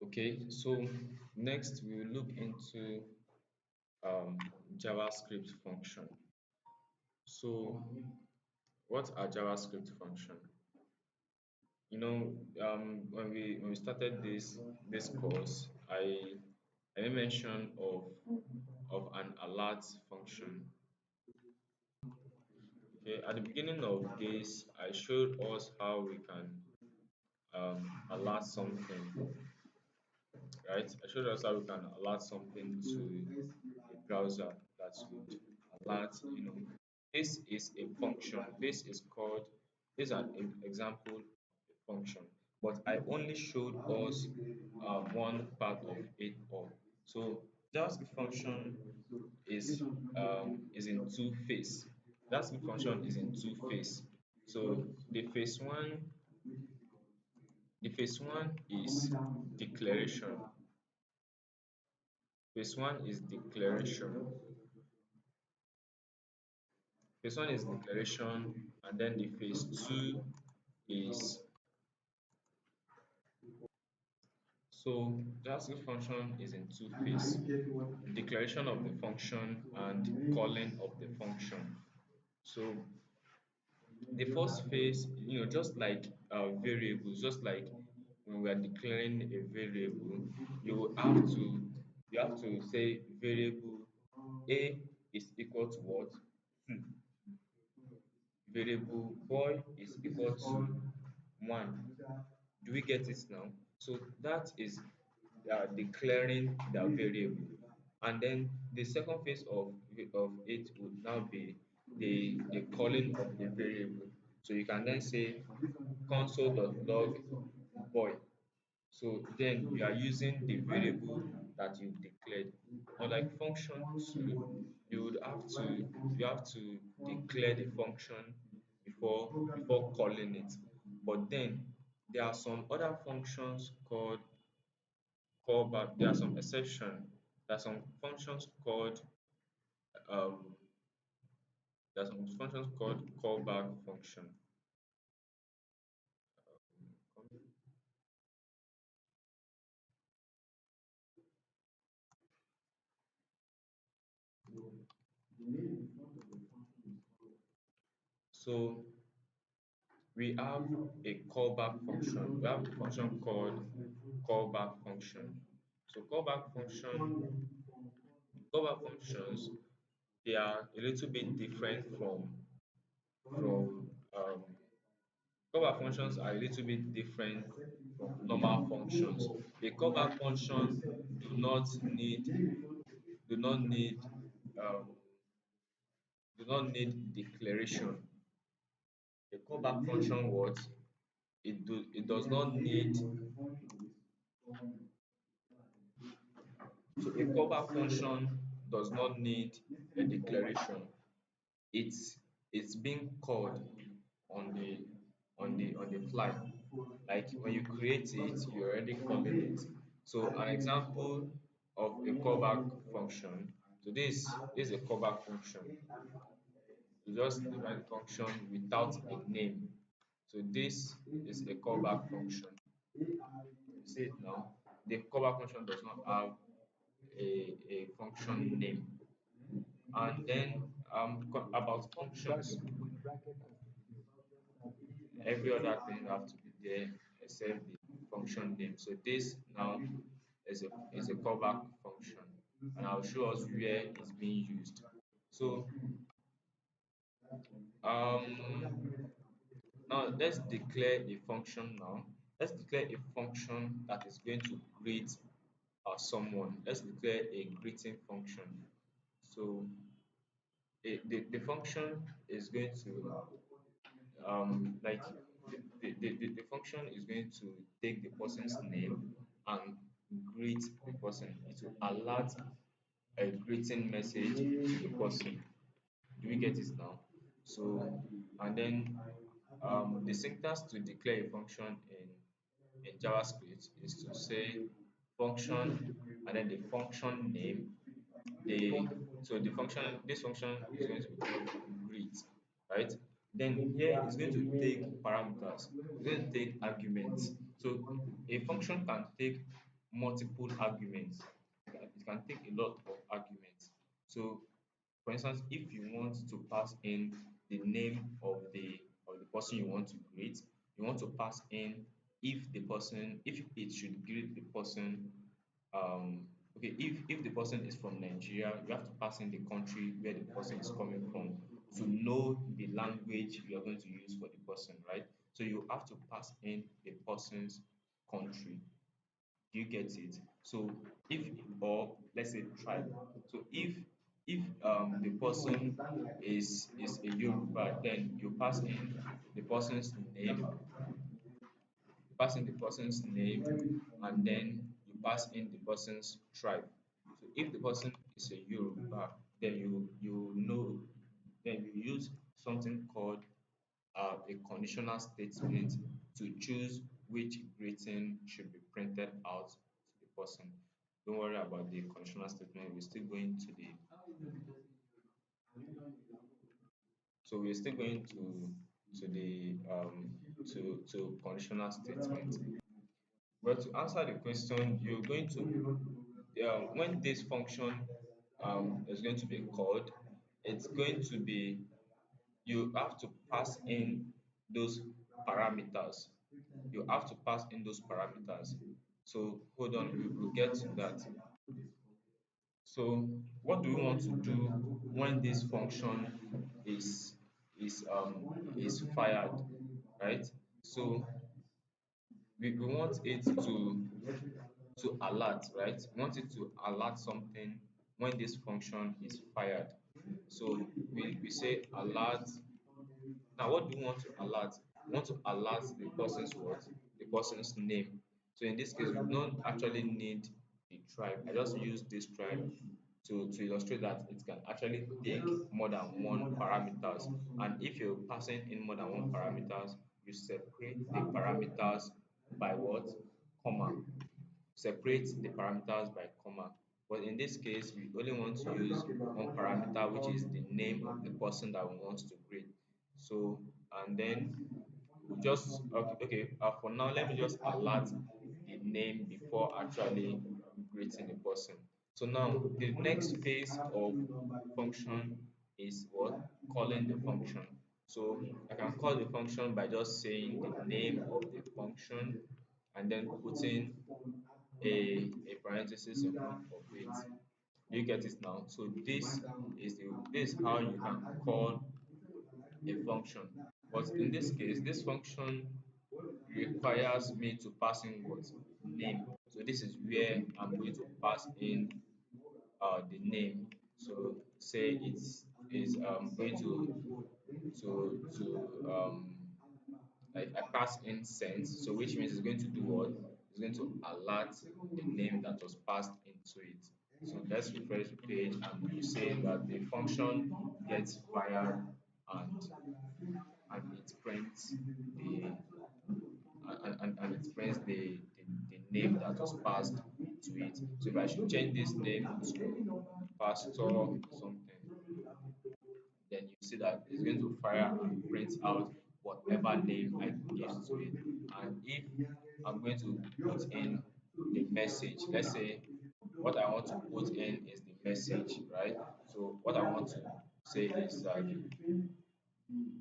Okay, so next we will look into um, JavaScript function. So what are JavaScript function? When we started this course, I made mention of an alert function. Okay, at the beginning of this, I showed us how we can alert something, right? I showed us how we can alert something to a browser that would alert, this is a function. This is an example of a function, but I only showed us one part of it all. So JavaScript function is in two phase. JavaScript function is in two phase. So the phase one is declaration. Phase one is declaration. Phase one is declaration, and then the phase two is so JavaScript function is in two phases: declaration of the function and calling of the function. So the first phase, just like variables, just like when we are declaring a variable, you have to say variable A is equal to what? 2. Variable boy is equal to 1. Do we get it now? So that is declaring the variable. And then the second phase of it would now be the calling of the variable. So you can then say console.log boy. So then you are using the variable that you've declared. Unlike function two, you have to declare the function before calling it. But then there are some other functions called callback. There are some exception. There are some functions called um callback function. So we have a callback function. We have a function called callback function. So callback functions, they are a little bit different from callback functions are a little bit different from normal functions. A callback function do not need do not need um, do not need declaration. A callback function what? It does not need. So a callback function does not need a declaration. It's being called on the fly. Like when you create it, you're already calling it. So an example of a callback function. So this is a callback function. You just define the function without a name. So this is a callback function. You see it now. The callback function does not have a function name. And then about functions, every other thing have to be there except the function name. So this now is a callback function, and I'll show us where it's being used. So um now let's declare a function now. Let's declare a function that is going to greet someone. Let's declare a greeting function. So the function is going to like the function is going to take the person's name and greet the person. It will alert a greeting message to the person. Do we get it now? So and then the syntax to declare a function in JavaScript is to say function and then the function name. The function this function is going to be called greet, right? Then here it's going to take parameters. It's going to take arguments. So a function can take multiple arguments. It can take a lot of arguments. So for instance, if you want to pass in the name of the person you want to greet, you want to pass in if it should greet the person, okay, if the person is from Nigeria, you have to pass in the country where the person is coming from to know the language you are going to use for the person, right? So you have to pass in the person's country. Do you get it? So if or let's say tribe. So if the person is a Yoruba, then you pass in the person's name, pass in the person's name, and then you pass in the person's tribe. So if the person is a Yoruba, then you know then you use something called a conditional statement to choose which greeting should be printed out to the person. Don't worry about the conditional statement. We're still going to the to conditional statement. But to answer the question, you're going to when this function is going to be called, it's going to be you have to pass in those parameters. You have to pass in those parameters. So hold on, we'll get to that. So what do we want to do when this function is is fired, right? So we want it to alert, right? We want it to alert something when this function is fired. So we say alert. Now, what do we want to alert? We want to alert the person's what? The person's name. So in this case, we don't actually need the tribe. I just use this tribe to illustrate that it can actually take more than one parameters. And if you're passing in more than one parameters, you separate the parameters by what? Comma. Separate the parameters by comma. But in this case, we only want to use one parameter, which is the name of the person that we want to grade. So, and then we just, for now, let me just alert the name before actually greeting the person. So now the next phase of function is what? Calling the function. So I can call the function by just saying the name of the function and then putting a parenthesis in front of it. Do you get it now? So this is how you can call a function. But in this case, this function requires me to pass in what? Name. So this is where I'm going to pass in the name. So say going to like I pass in sense, so which means it's going to do what? It's going to alert the name that was passed into it. So let's refresh the page and you say that the function gets fired and it prints the and it prints the name that was passed to it. So if I should change this name to pastor something, then you see that it's going to fire and print out whatever name I give to it. And if I'm going to put in the message, let's say what I want to put in is the message, right? So what I want to say is that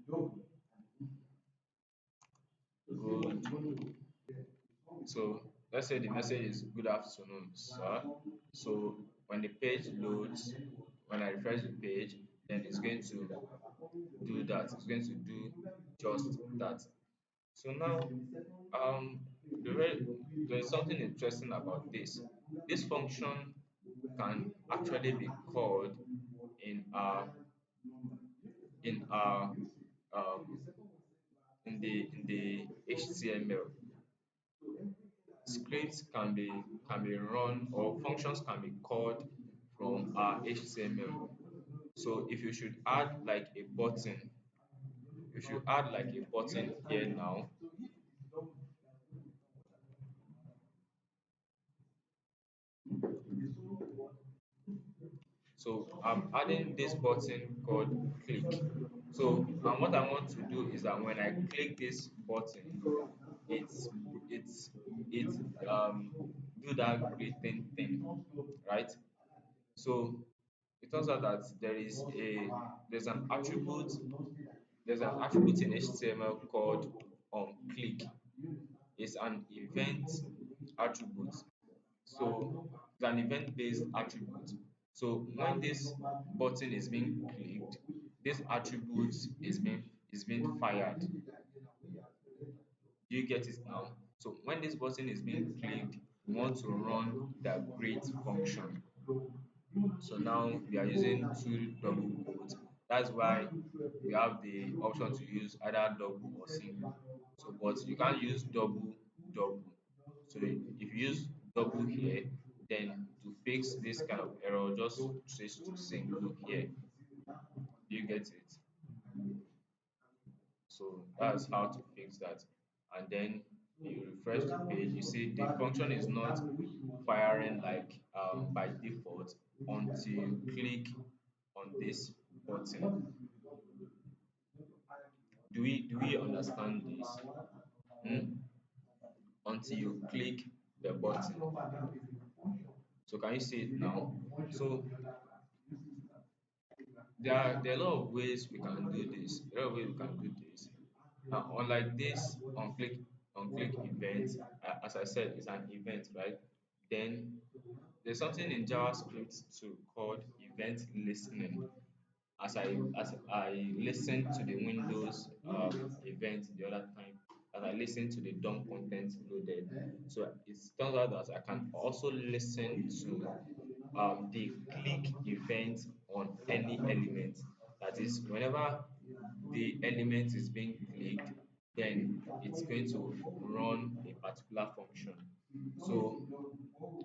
good. So let's say the message is good afternoon, sir. So when the page loads, when I refresh the page, then it's going to do that. It's going to do just that. So now, um, there is something interesting about this. This function can actually be called in our in our um, in the HTML. Scripts can be run or functions can be called from our HTML. So if you should add like a button, you should add like a button here now. So I'm adding this button called click. So and what I want to do is that when I click this button, it's it's it do do that greeting thing, right? So it turns out that there's an attribute in HTML called click. It's an event attribute. So it's an event-based attribute. So when this button is being clicked, this attribute is being fired. Do you get it now? So when this button is being clicked, we want to run the greet function. So now we are using two double quotes. That's why we have the option to use either double or single. So, but you can't use double. So if you use double here, then to fix this kind of error, just switch to single here. Do you get it? So that's how to fix that. And then you refresh the page, you see the function is not firing like by default until you click on this button. Do we understand this? Hmm? Until you click the button. So can you see it now? So there are a lot of ways we can do this. A lot of ways we can do this. Now, unlike this on click event, as I said, it's an event, right? Then there's something in JavaScript too called event listening. As I listened to the Windows event the other time, as I listened to the DOM content loaded. So it turns out that I can also listen to the click event on any element. That is, whenever the element is being clicked, then it's going to run a particular function. So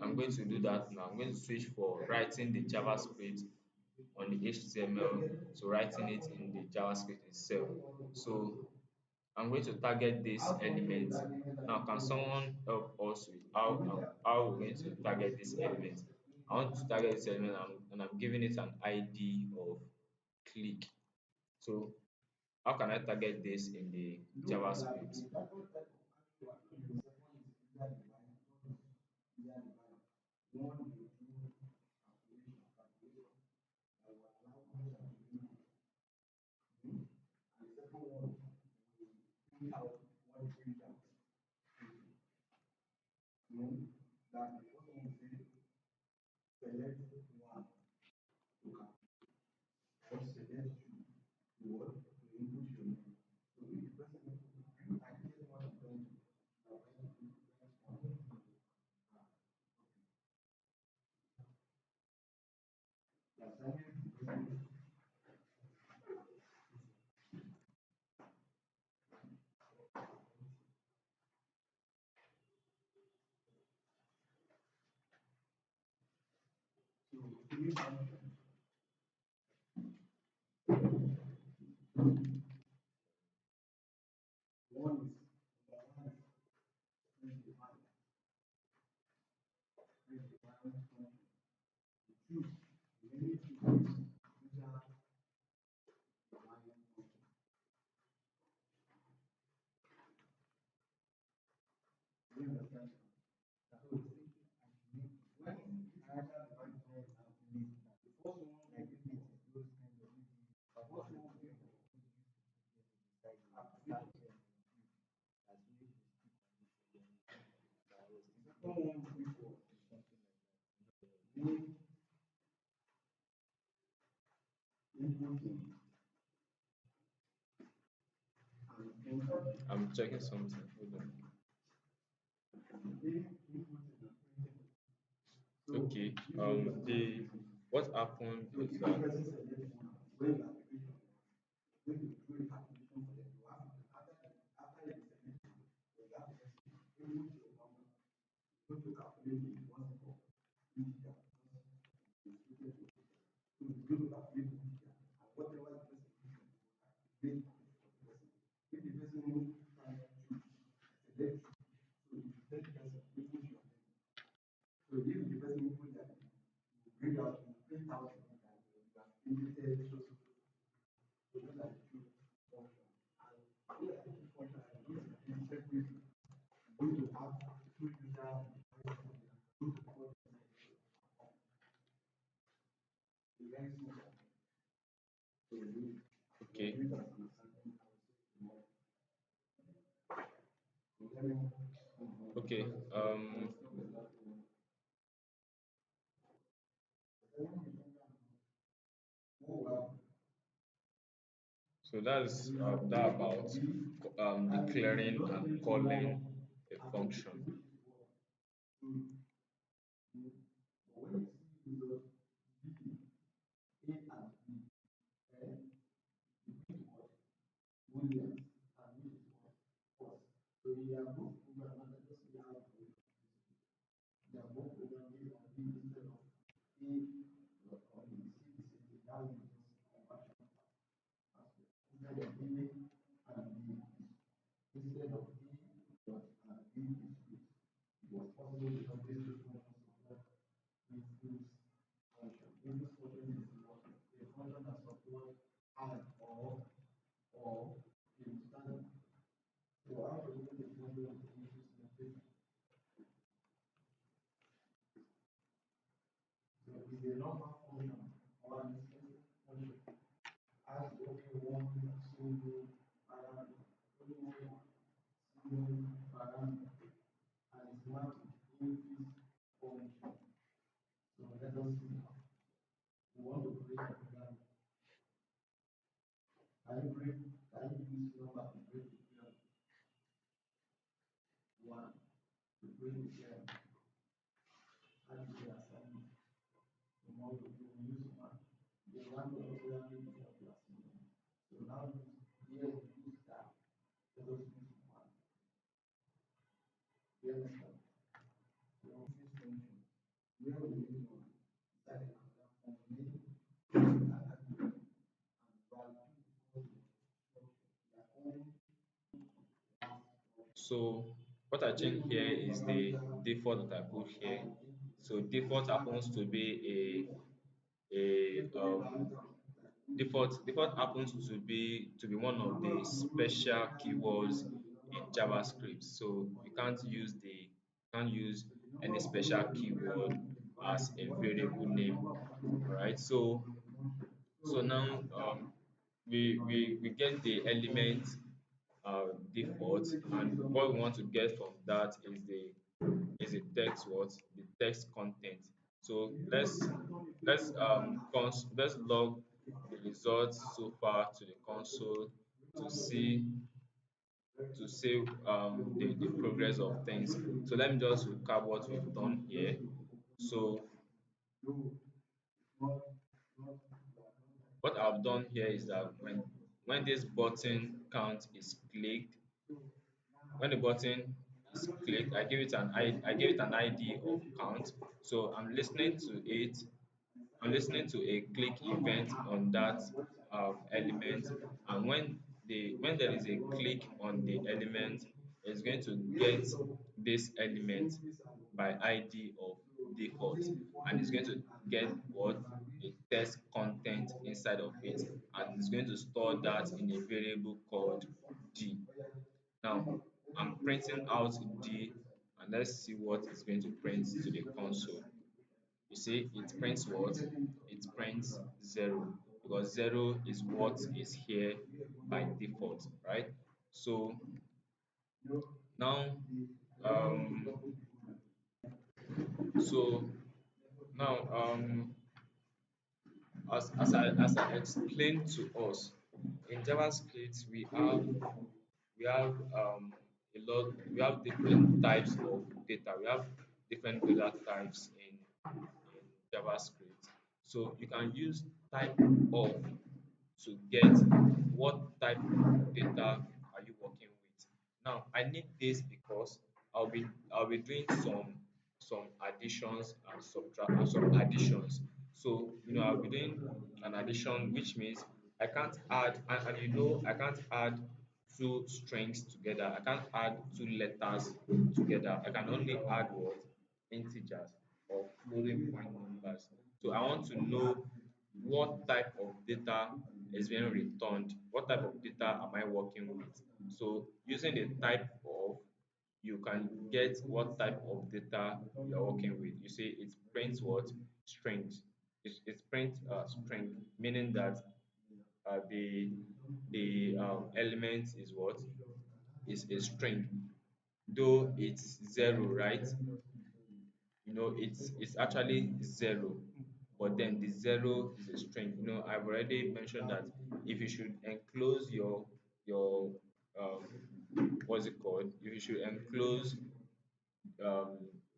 I'm going to do that now. I'm going to switch for writing the JavaScript on the HTML to writing it in the JavaScript itself. So I'm going to target this element. Now, can someone help us with how we're going to target this element? I want to target this element and I'm giving it an ID of click. So how can I target this in the JavaScript? I'm checking something. Hold on. Okay. The what happened is that So that's that about declaring and calling a function. So what I change here is the default that I put here. So default happens to be a default happens to be one of the special keywords in JavaScript. So you can't use any special keyword as a variable name. All right. So now we get the element default, and what we want to get from that is the text what the text content. So let's log the results so far to the console to see the progress of things. So let me just recap what we've done here. So what I've done here is that when this button count is clicked, when the button is clicked, I give it an ID of count. So I'm listening to a click event on that element, and when there is a click on the element, it's going to get this element by ID of default, and it's going to get what a text content inside of it, and it's going to store that in a variable called d. Now I'm printing out d, and let's see what it's going to print to the console. You see, it prints what? It prints 0, because 0 is what is here by default, right? So now, um, so now, as I explained to us, in JavaScript we have a lot we have different types of data. We have different data types in JavaScript. So you can use type of to get what type of data are you working with. Now I need this because I'll be doing some additions and subtract and some additions. So I'll be doing an addition, which means I can't add, and I can't add two strings together. I can't add two letters together. I can only add what? Integers or floating point numbers. So I want to know what type of data is being returned, what type of data am I working with. So using the type of, you can get what type of data you're working with. You see, it prints what? Strings. It prints string, meaning that the element is what? Is a string. Though it's zero, right? It's actually zero. but then the zero is a string. I've already mentioned that if you should enclose your what's it called? If you should enclose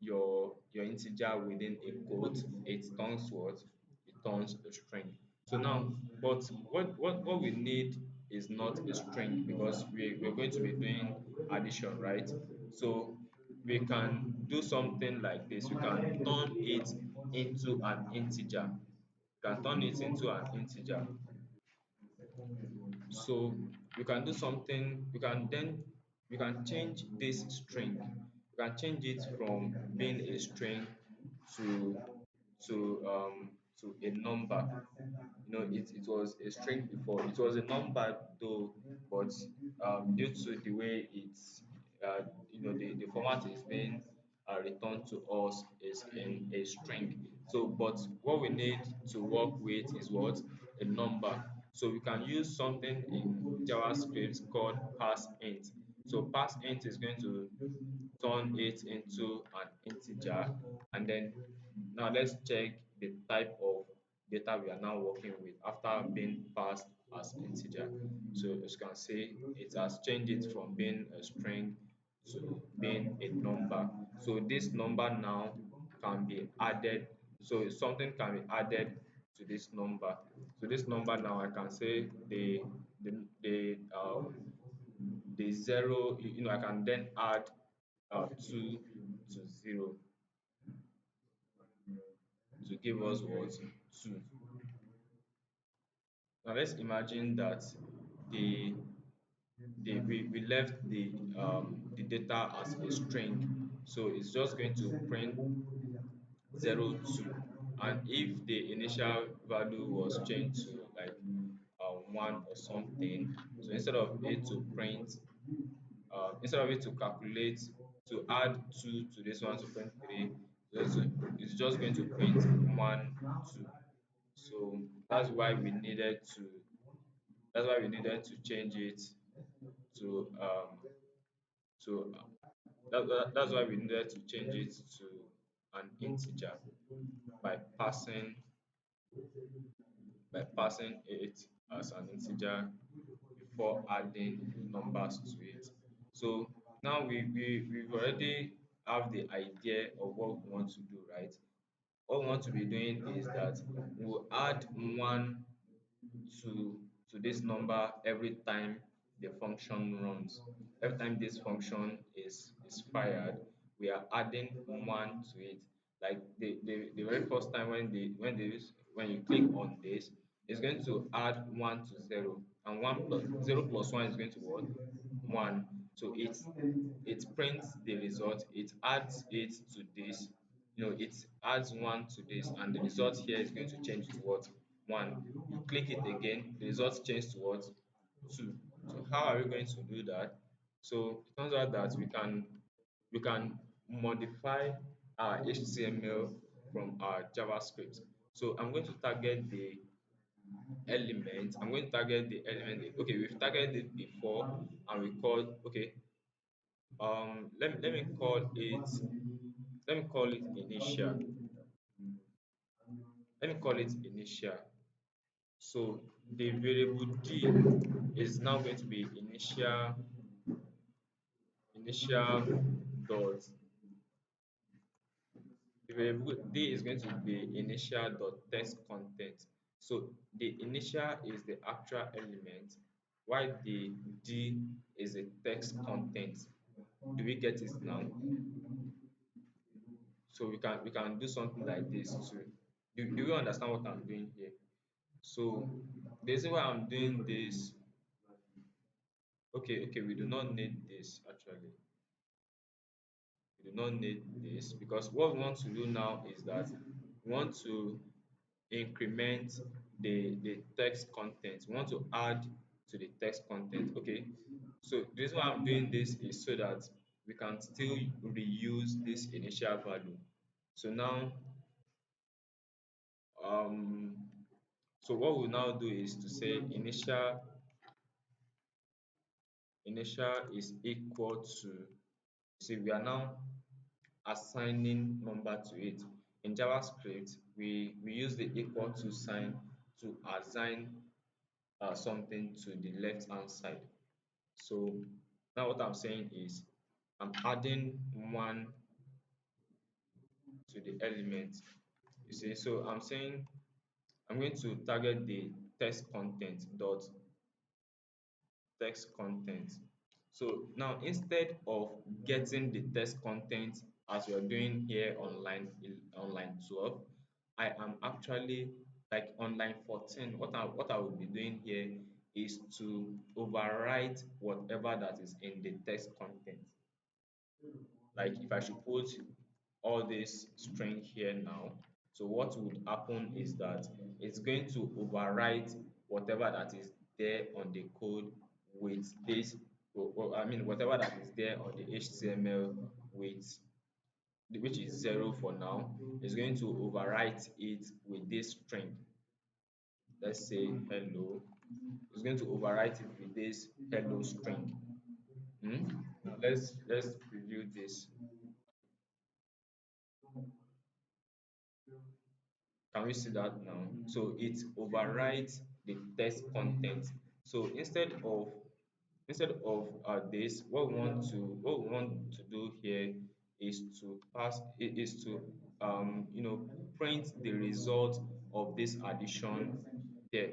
your integer within a quote, it turns what? It turns a string. So now, but what we need is not a string, because we're going to be doing addition, right? So we can do something like this. We can turn it into an integer. We can turn it into an integer. So you can do something, you can change this string. You can change it from being a string to to a number. It was a string before. It was a number though, but due to the way it's the format is being returned to us is in a string. So, but what we need to work with is what? A number. So we can use something in JavaScript called parseInt. So parseInt is going to turn it into an integer, and then now let's check the type of data we are now working with after being passed as integer. So as you can see, it has changed it from being a string to being a number. So this number now can be added. So something can be added to this number. So this number now I can say the zero. I can then add 2 to 0 to give us what? 2. Now let's imagine that the we left the data as a string, so it's just going to print 02. And if the initial value was changed to like 1 or something, so instead of it to calculate, to add 2 to this one to print 3, it's just going to print 1 2. So that's why we needed to change it to to that's why we needed to change it to an integer by passing it as an integer before adding numbers to it. So now we've already have the idea of what we want to do, right? What we want to be doing is that we'll add 1 to this number every time the function runs. Every time this function is fired, we are adding 1 to it. Like the very first time when you click on this, it's going to add 1 to 0, and 1 plus 0 plus 1 is going to what? 1. So it prints the result, it adds it to this, it adds 1 to this, and the result here is going to change to what? 1. You click it again, the result changes to what? 2. So how are we going to do that? So it turns out that we can modify our HTML from our JavaScript. So I'm going to target the element. Okay, we've targeted it before, and we called, okay, let me call it initial. Let me call it initial. So the variable d is now going to be initial dot. The variable d is going to be initial dot text content. So the initial is the actual element, while the d is the text content. Do we get it now? So we can do something like this too. Do you understand what I'm doing here? So the reason why I'm doing this, okay, we do not need this actually. We do not need this, because what we want to do now is that we want to increment the text content. We want to add to the text content. Okay. So the reason why I'm doing this is so that we can still reuse this initial value. So now um so what we'll now do is to say initial is equal to, see, we are now assigning number to it. in JavaScript, we use the equal to sign to assign something to the left hand side. So now what I'm saying is I'm adding one to the element. You see, so I'm saying I'm going to target the text content dot text content. So now instead of getting the text content as you're doing here on line 12, I am actually like on line 14. What I will be doing here is to overwrite whatever that is in the text content. Like if I should put all this string here now, so what would happen is that it's going to overwrite whatever that is there on the code with this, I mean whatever that is there on the HTML with which is 0 for now, is going to overwrite it with this string. Let's say hello. It's going to overwrite it with this hello string. Now let's preview this. Can we see that now? So it overrides the text content. So instead of this, what we want to do here is to print the result of this addition there.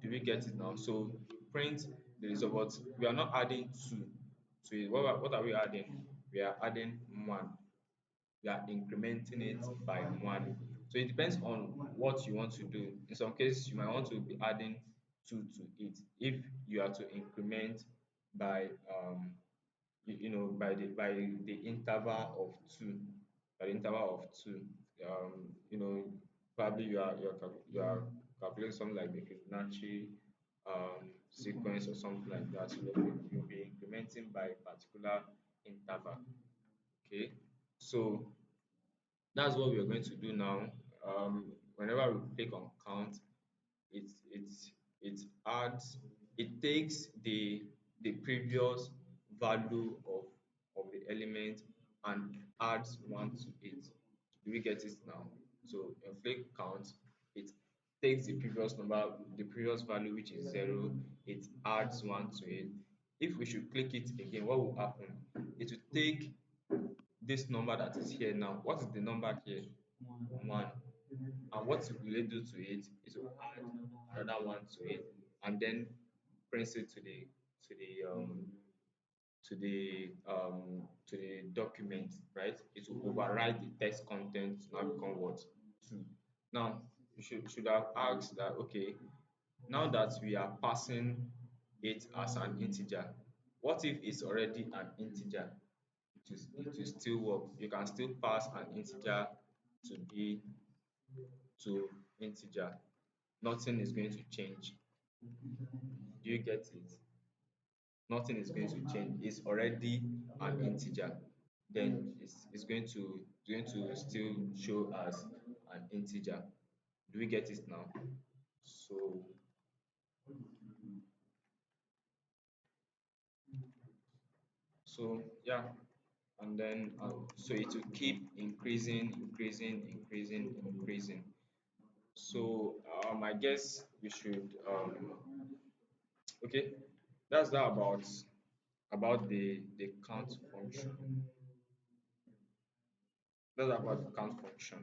Do we get it now? So print the result, but we are not adding two to it. What are we adding? We are adding one. We are incrementing it by one. So it depends on what you want to do. In some cases, you might want to be adding two to it. If you are to increment by by the interval of two, you know, probably you are calculating something like the Fibonacci sequence or something like that. So you'll be incrementing by a particular interval. Okay, so that's what we're going to do now. Whenever we click on count, it it it adds, it takes the previous value of the element and adds one to it. Do we get it now? So when click count, it takes the previous value, which is 0, it adds one to it. If we should click it again, what will happen? It will take this number that is here now. What is the number here? 1. And what will it do to it? It will add another one to it and then print it to the um to the document, right? It will override the text content to now become what? 2. Now you should have asked that, okay, now that we are passing it as an integer, what if it's already an integer? It will still work. You can still pass an integer to be to integer. Nothing is going to change. Do you get it? Nothing is going to change. It's already an integer. Then it's going to still show as an integer. Do we get it now? So yeah, and then so it will keep increasing. So I guess we should okay. That's that about the count function. That's about the count function.